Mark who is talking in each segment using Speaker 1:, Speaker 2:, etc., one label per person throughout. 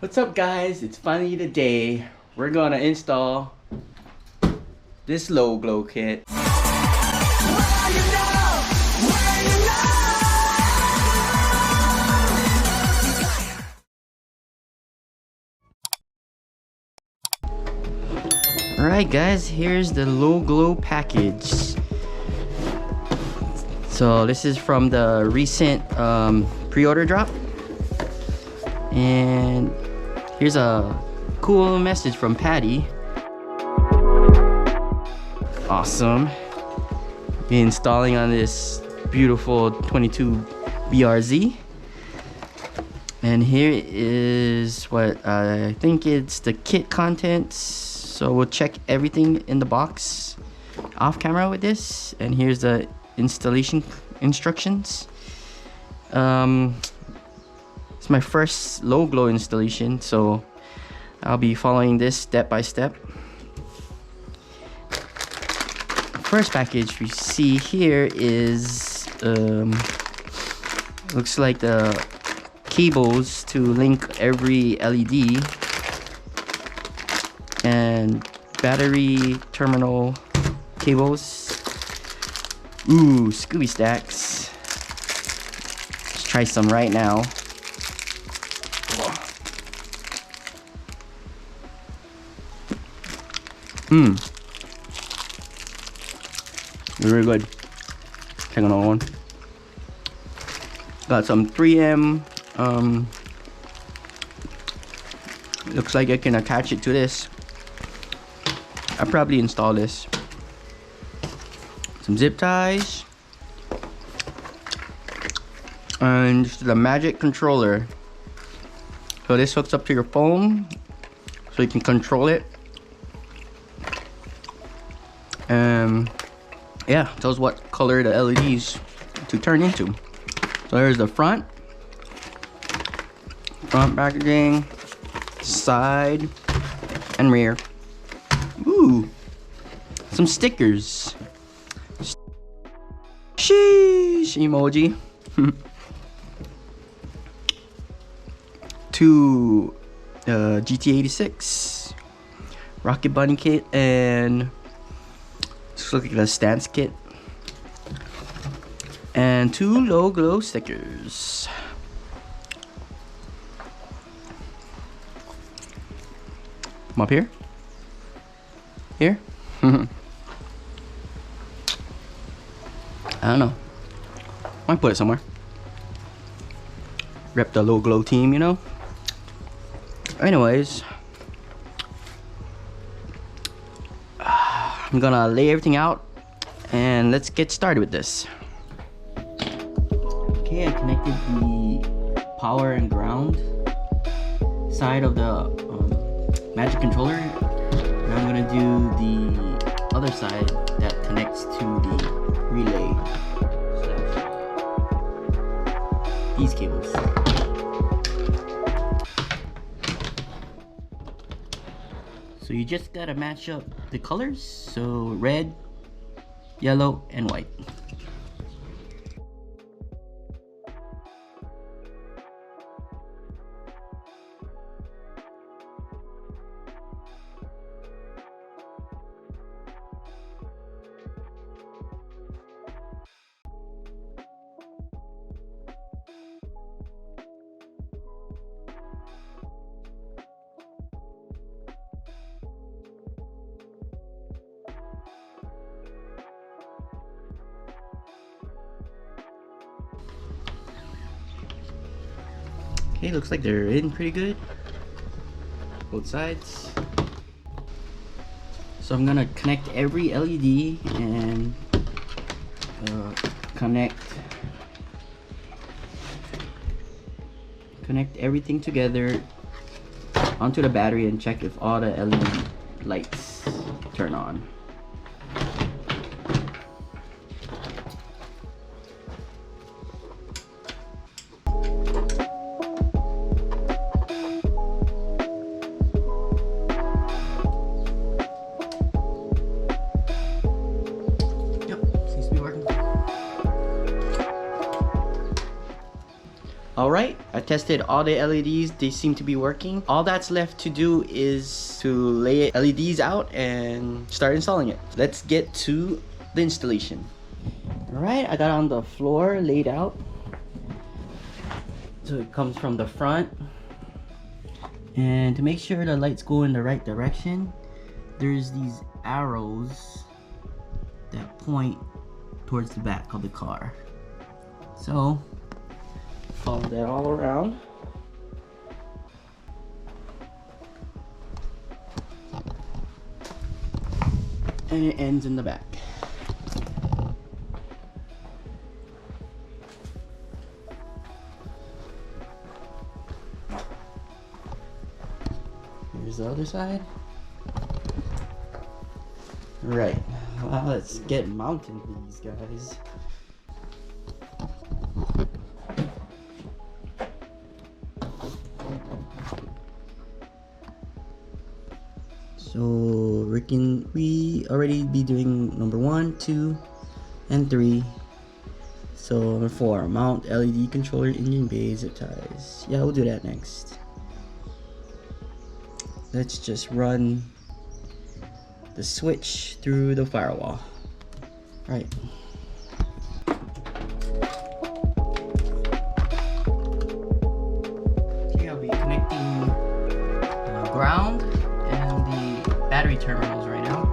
Speaker 1: What's up guys, it's finally the day. We're gonna install this Lowglow kit. Alright guys, here's the Lowglow package. So this is from the recent pre-order drop. And here's a cool message from Patty. Awesome. Be installing on this beautiful 22 BRZ. And here is what I think it's the kit contents. So we'll check everything in the box off camera with this. And here's the installation instructions. It's my first Lowglow installation, so I'll be following this step by step. First package we see here is looks like the cables to link every LED and battery terminal cables. Ooh, Scooby stacks. Let's try some right now. Very good. Check another one. Got some 3M. Looks like I can attach it to this. I'll probably install this. Some zip ties. And just the magic controller. So this hooks up to your phone, so you can control it. Yeah, tells what color the LEDs to turn into. So there's the front packaging, side, and rear. Ooh, some stickers. Sheesh emoji. Two GT86 Rocket Bunny kit, and this looks like a stance kit, and two Lowglow stickers. Come up here. Here. I don't know. Might put it somewhere. Rep the Lowglow team, you know. Anyways, I'm gonna lay everything out and let's get started with this. Okay, I connected the power and ground side of the magic controller. Now I'm gonna do the other side that connects to the relay. These cables. So you just gotta match up the colors, so red, yellow, and white. Okay, looks like they're in pretty good. Both sides. So I'm gonna connect every LED and connect everything together onto the battery and check if all the LED lights turn on. Alright, I I've tested all the LEDs, they seem to be working. All that's left to do is to lay LEDs out and start installing it. Let's get to the installation. Alright, I got on the floor laid out. So it comes from the front. And to make sure the lights go in the right direction, there's these arrows that point towards the back of the car. So follow that all around. And it ends in the back. Here's the other side. Right, well, let's get mounting these guys. So we already be doing number 1, 2, and 3. So number 4, mount LED controller, engine bay, zip ties. Yeah, we'll do that next. Let's just run the switch through the firewall. All right. Okay, I'll be connecting ground and the battery terminals right now.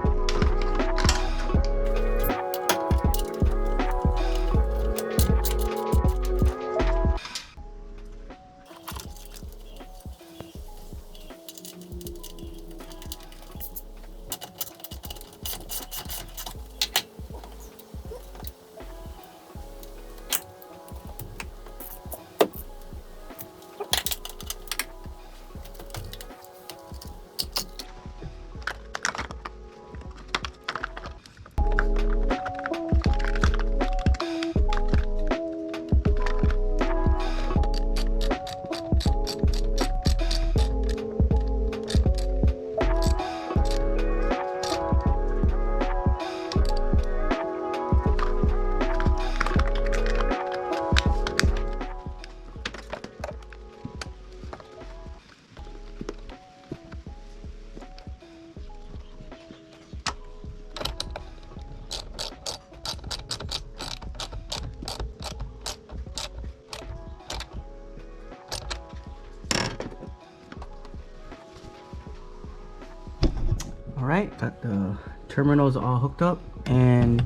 Speaker 1: Alright, got the terminals all hooked up, and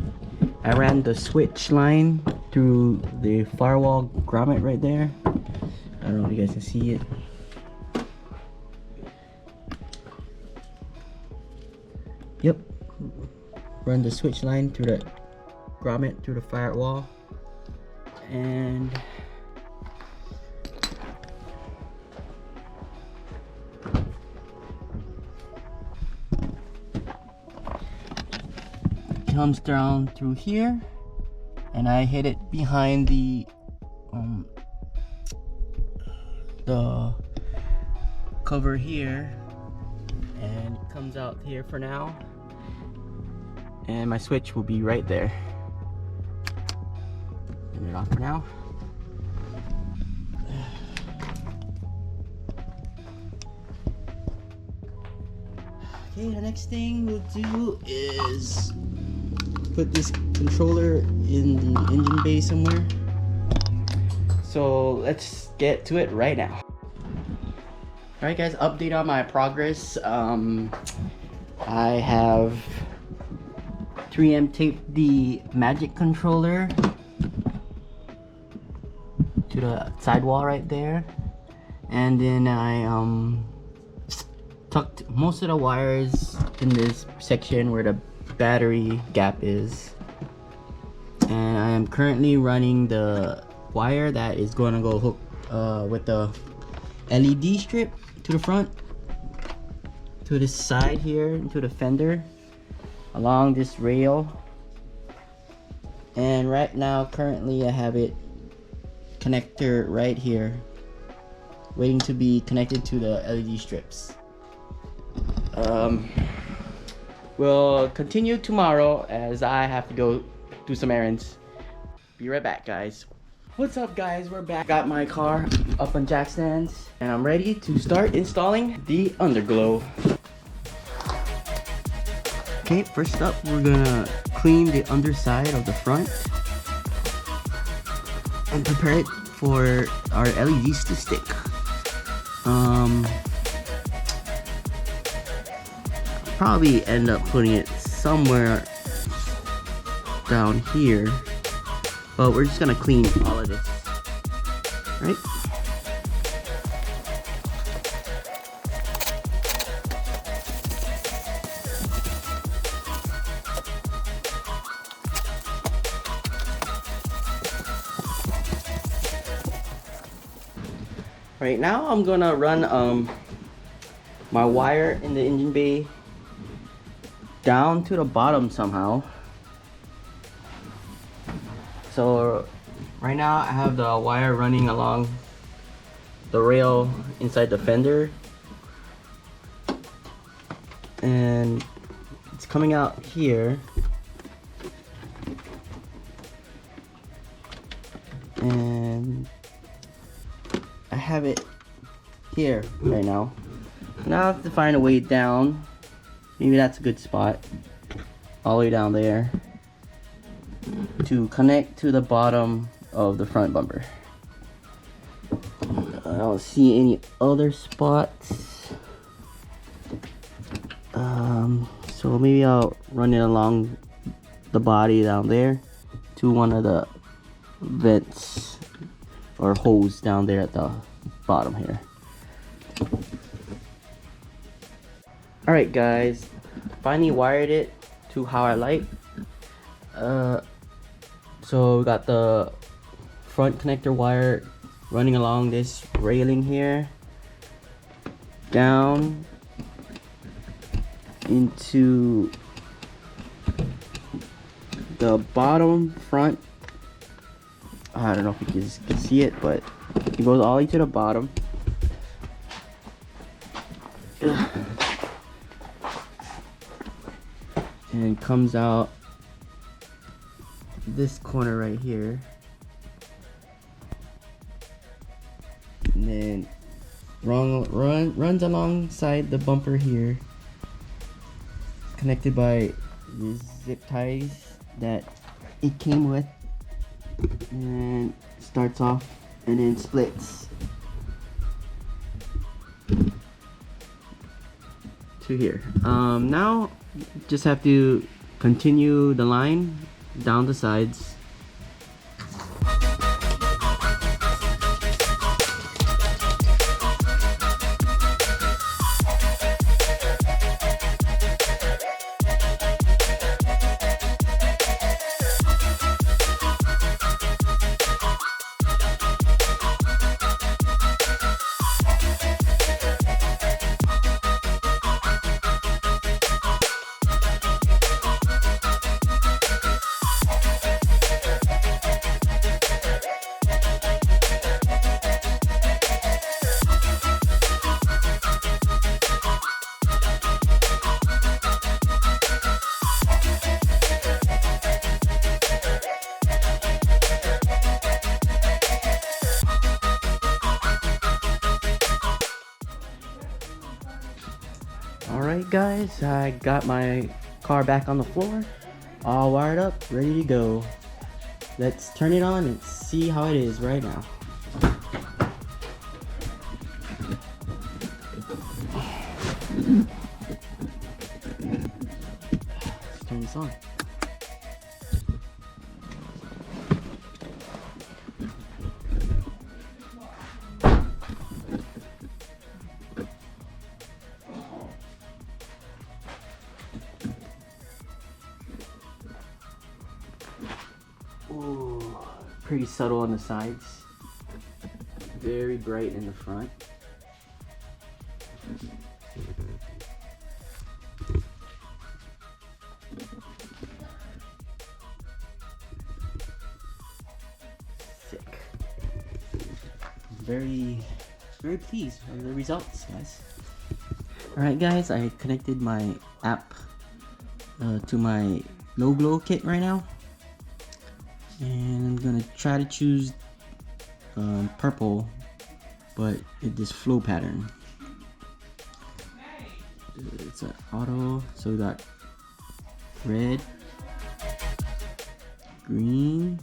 Speaker 1: I ran the switch line through the firewall grommet right there. I don't know if you guys can see it. Yep, run the switch line through the grommet through the firewall, and comes down through here, and I hit it behind the cover here, and it comes out here for now, and my switch will be right there. Turn it off for now. Okay, the next thing we'll do is put this controller in the engine bay somewhere. So let's get to it right now. Alright guys, update on my progress. I have 3M taped the magic controller to the sidewall right there, and then I tucked most of the wires in this section where the battery gap is, and I am currently running the wire that is going to go hook with the LED strip to the front, to this side here, into the fender, along this rail. And right now currently I have it connector right here, waiting to be connected to the LED strips. We'll continue tomorrow as I have to go do some errands. Be right back, guys. What's up guys, we're back. Got my car up on jack stands and I'm ready to start installing the underglow. Okay, first up we're gonna clean the underside of the front and prepare it for our LEDs to stick. Probably end up putting it somewhere down here, but we're just gonna clean all of this, right? Right now I'm gonna run my wire in the engine bay down to the bottom somehow. So right now I have the wire running along the rail inside the fender and it's coming out here, and I have it here right now. Now I have to find a way down. Maybe that's a good spot. All the way down there to connect to the bottom of the front bumper. I don't see any other spots. So maybe I'll run it along the body down there to one of the vents or hose down there at the bottom here. Alright guys, finally wired it to how I like. So we got the front connector wire running along this railing here down into the bottom front. I don't know if you guys can see it, but it goes all the way to the bottom. And comes out this corner right here, and then runs alongside the bumper here, connected by these zip ties that it came with, and starts off and then splits to here. Now just have to continue the line down the sides. Alright guys, I got my car back on the floor, all wired up, ready to go. Let's turn it on and see how it is right now. Let's turn this on. Ooh, pretty subtle on the sides, very bright in the front. Sick. Very pleased with the results, guys. Alright guys, I connected my app to my Lowglow kit right now. And I'm gonna try to choose purple, but this flow pattern. It's an auto, so we got red, green,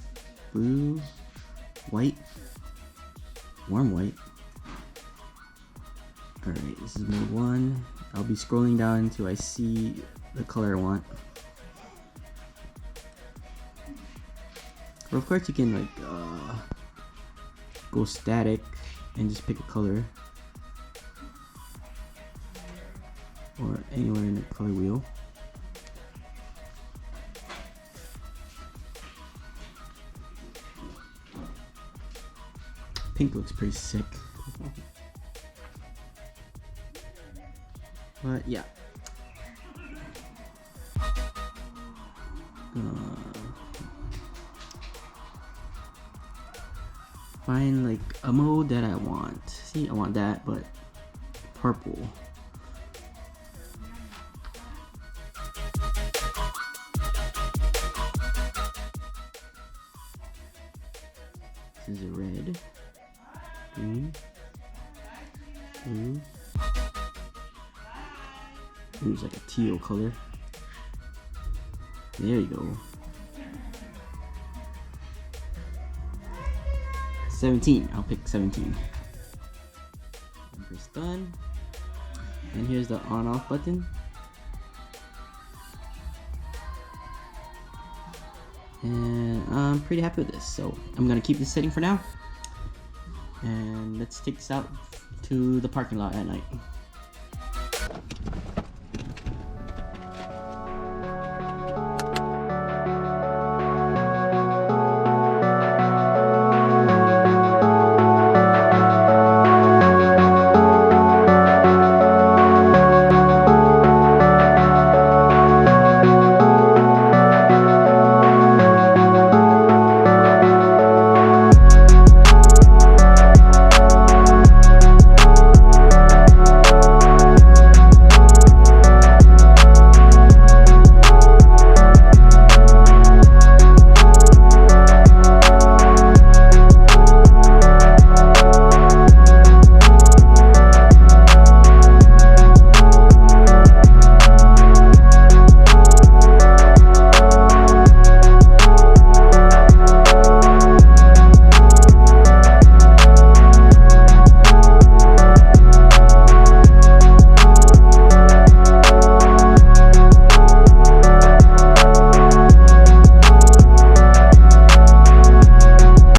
Speaker 1: blue, white, warm white. Alright, this is mode 1. I'll be scrolling down until I see the color I want. Or of course you can like go static and just pick a color. Or anywhere in the color wheel. Pink looks pretty sick. But yeah. Find like a mode that I want. See, I want that, but purple. This is a red, green, blue. There's like a teal color. There you go. 17. I'll pick 17. And press done. And here's the on-off button. And I'm pretty happy with this, so I'm gonna keep this setting for now. And let's take this out to the parking lot at night.